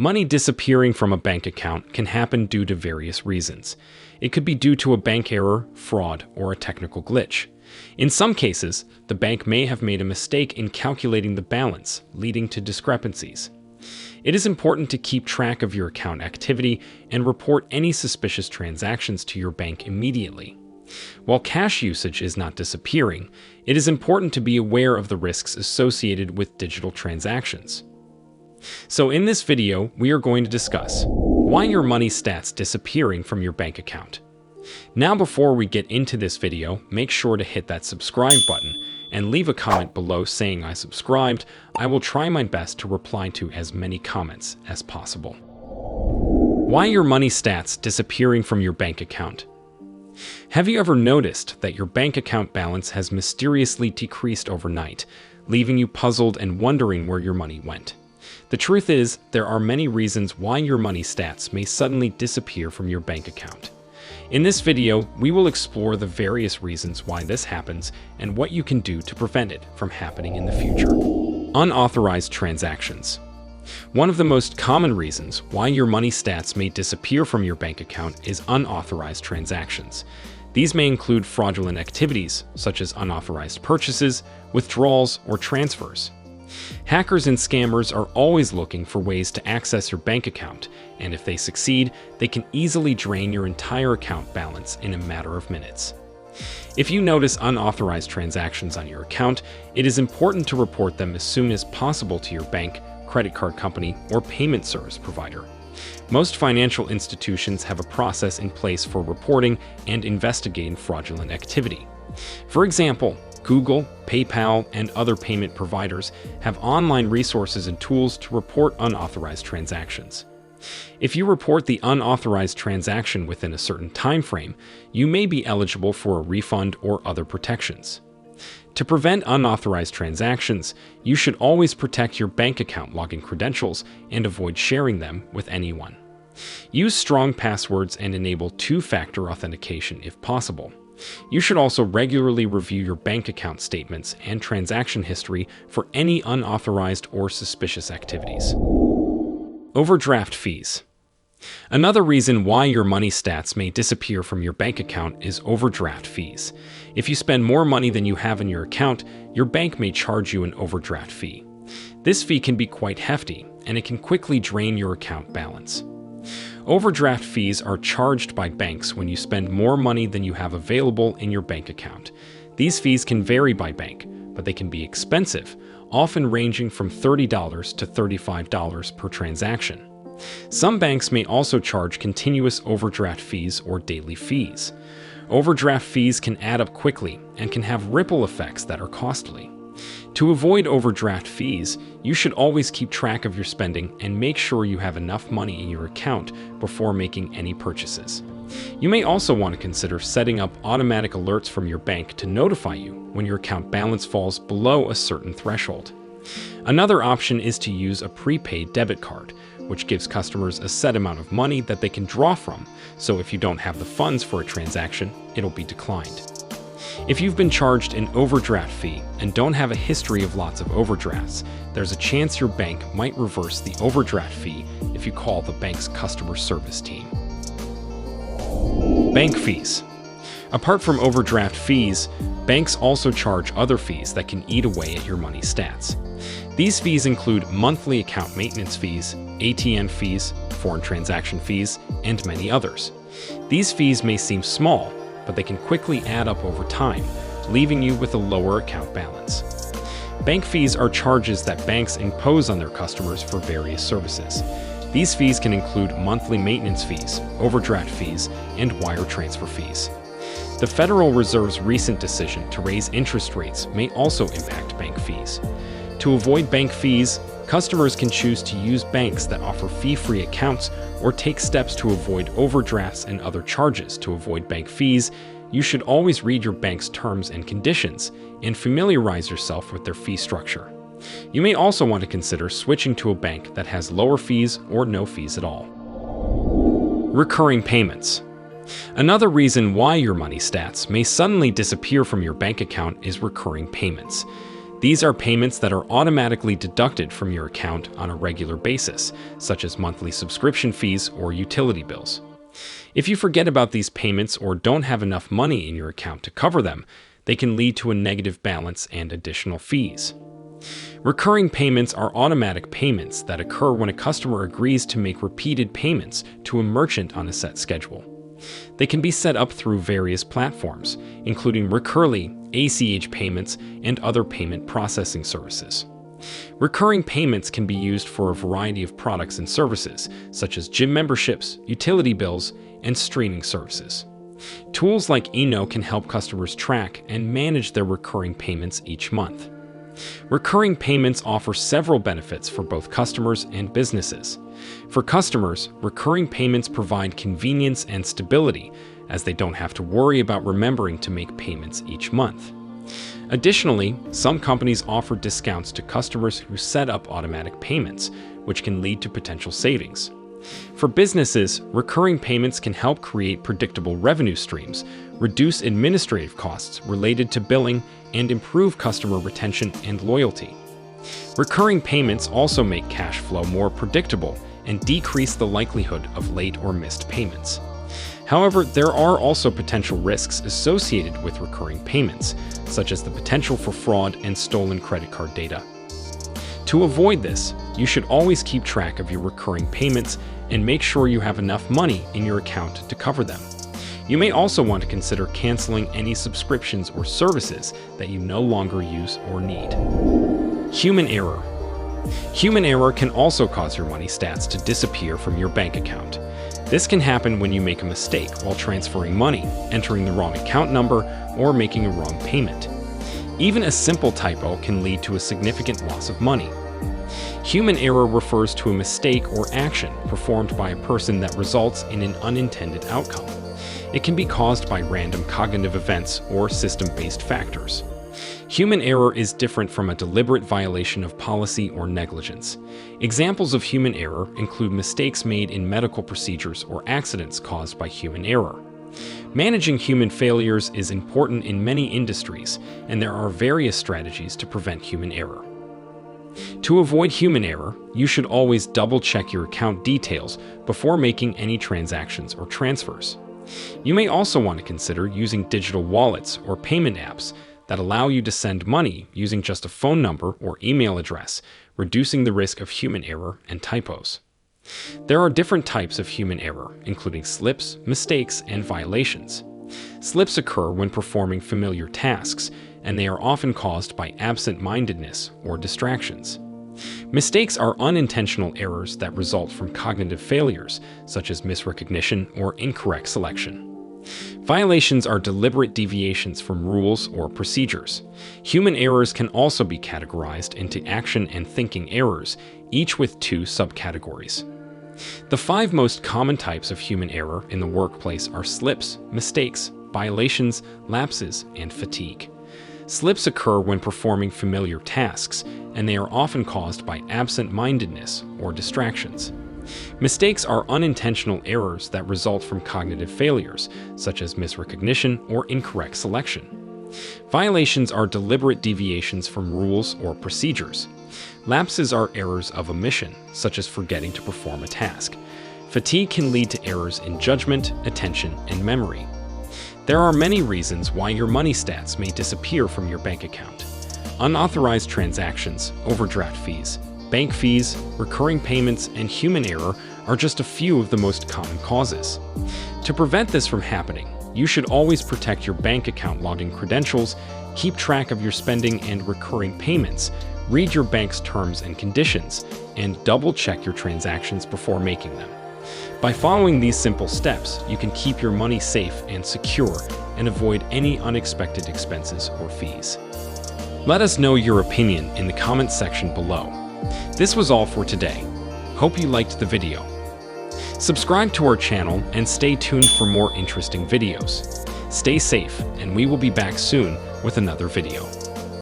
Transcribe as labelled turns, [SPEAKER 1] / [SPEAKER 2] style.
[SPEAKER 1] Money disappearing from a bank account can happen due to various reasons. It could be due to a bank error, fraud, or a technical glitch. In some cases, the bank may have made a mistake in calculating the balance, leading to discrepancies. It is important to keep track of your account activity and report any suspicious transactions to your bank immediately. While cash usage is not disappearing, it is important to be aware of the risks associated with digital transactions. So in this video, we are going to discuss why your money stats disappearing from your bank account. Now, before we get into this video, make sure to hit that subscribe button and leave a comment below saying I subscribed. I will try my best to reply to as many comments as possible. Why your money stats disappearing from your bank account? Have you ever noticed that your bank account balance has mysteriously decreased overnight, leaving you puzzled and wondering where your money went? The truth is, there are many reasons why your money stats may suddenly disappear from your bank account. In this video, we will explore the various reasons why this happens and what you can do to prevent it from happening in the future. Unauthorized transactions. One of the most common reasons why your money stats may disappear from your bank account is unauthorized transactions. These may include fraudulent activities, such as unauthorized purchases, withdrawals, or transfers. Hackers and scammers are always looking for ways to access your bank account, and if they succeed, they can easily drain your entire account balance in a matter of minutes. If you notice unauthorized transactions on your account, it is important to report them as soon as possible to your bank, credit card company, or payment service provider. Most financial institutions have a process in place for reporting and investigating fraudulent activity. For example, Google, PayPal, and other payment providers have online resources and tools to report unauthorized transactions. If you report the unauthorized transaction within a certain time frame, you may be eligible for a refund or other protections. To prevent unauthorized transactions, you should always protect your bank account login credentials and avoid sharing them with anyone. Use strong passwords and enable two-factor authentication if possible. You should also regularly review your bank account statements and transaction history for any unauthorized or suspicious activities. Overdraft fees. Another reason why your money stats may disappear from your bank account is overdraft fees. If you spend more money than you have in your account, your bank may charge you an overdraft fee. This fee can be quite hefty, and it can quickly drain your account balance. Overdraft fees are charged by banks when you spend more money than you have available in your bank account. These fees can vary by bank, but they can be expensive, often ranging from $30 to $35 per transaction. Some banks may also charge continuous overdraft fees or daily fees. Overdraft fees can add up quickly and can have ripple effects that are costly. To avoid overdraft fees, you should always keep track of your spending and make sure you have enough money in your account before making any purchases. You may also want to consider setting up automatic alerts from your bank to notify you when your account balance falls below a certain threshold. Another option is to use a prepaid debit card, which gives customers a set amount of money that they can draw from, so if you don't have the funds for a transaction, it'll be declined. If you've been charged an overdraft fee and don't have a history of lots of overdrafts, there's a chance your bank might reverse the overdraft fee if you call the bank's customer service team. Bank fees. Apart from overdraft fees, banks also charge other fees that can eat away at your money stats. These fees include monthly account maintenance fees, ATM fees, foreign transaction fees, and many others. These fees may seem small, but they can quickly add up over time, leaving you with a lower account balance. Bank fees are charges that banks impose on their customers for various services. These fees can include monthly maintenance fees, overdraft fees, and wire transfer fees. The Federal Reserve's recent decision to raise interest rates may also impact bank fees. To avoid bank fees, customers can choose to use banks that offer fee-free accounts or take steps to avoid overdrafts and other charges. To avoid bank fees, you should always read your bank's terms and conditions and familiarize yourself with their fee structure. You may also want to consider switching to a bank that has lower fees or no fees at all. Recurring payments. Another reason why your money stats may suddenly disappear from your bank account is recurring payments. These are payments that are automatically deducted from your account on a regular basis, such as monthly subscription fees or utility bills. If you forget about these payments or don't have enough money in your account to cover them, they can lead to a negative balance and additional fees. Recurring payments are automatic payments that occur when a customer agrees to make repeated payments to a merchant on a set schedule. They can be set up through various platforms, including Recurly, ACH payments, and other payment processing services. Recurring payments can be used for a variety of products and services, such as gym memberships, utility bills, and streaming services. Tools like Eno can help customers track and manage their recurring payments each month. Recurring payments offer several benefits for both customers and businesses. For customers, recurring payments provide convenience and stability, as they don't have to worry about remembering to make payments each month. Additionally, some companies offer discounts to customers who set up automatic payments, which can lead to potential savings. For businesses, recurring payments can help create predictable revenue streams, reduce administrative costs related to billing, and improve customer retention and loyalty. Recurring payments also make cash flow more predictable and decrease the likelihood of late or missed payments. However, there are also potential risks associated with recurring payments, such as the potential for fraud and stolen credit card data. To avoid this, you should always keep track of your recurring payments and make sure you have enough money in your account to cover them. You may also want to consider canceling any subscriptions or services that you no longer use or need. Human error. Human error can also cause your money stats to disappear from your bank account. This can happen when you make a mistake while transferring money, entering the wrong account number, or making a wrong payment. Even a simple typo can lead to a significant loss of money. Human error refers to a mistake or action performed by a person that results in an unintended outcome. It can be caused by random cognitive events or system-based factors. Human error is different from a deliberate violation of policy or negligence. Examples of human error include mistakes made in medical procedures or accidents caused by human error. Managing human failures is important in many industries, and there are various strategies to prevent human error. To avoid human error, you should always double-check your account details before making any transactions or transfers. You may also want to consider using digital wallets or payment apps that allow you to send money using just a phone number or email address, reducing the risk of human error and typos. There are different types of human error, including slips, mistakes, and violations. Slips occur when performing familiar tasks, and they are often caused by absent-mindedness or distractions. Mistakes are unintentional errors that result from cognitive failures, such as misrecognition or incorrect selection. Violations are deliberate deviations from rules or procedures. Human errors can also be categorized into action and thinking errors, each with 2 subcategories. The 5 most common types of human error in the workplace are slips, mistakes, violations, lapses, and fatigue. Slips occur when performing familiar tasks, and they are often caused by absent-mindedness or distractions. Mistakes are unintentional errors that result from cognitive failures, such as misrecognition or incorrect selection. Violations are deliberate deviations from rules or procedures. Lapses are errors of omission, such as forgetting to perform a task. Fatigue can lead to errors in judgment, attention, and memory. There are many reasons why your money stats may disappear from your bank account. Unauthorized transactions, overdraft fees, bank fees, recurring payments, and human error are just a few of the most common causes. To prevent this from happening, you should always protect your bank account login credentials, keep track of your spending and recurring payments, read your bank's terms and conditions, and double-check your transactions before making them. By following these simple steps, you can keep your money safe and secure and avoid any unexpected expenses or fees. Let us know your opinion in the comments section below. This was all for today. Hope you liked the video. Subscribe to our channel and stay tuned for more interesting videos. Stay safe, and we will be back soon with another video.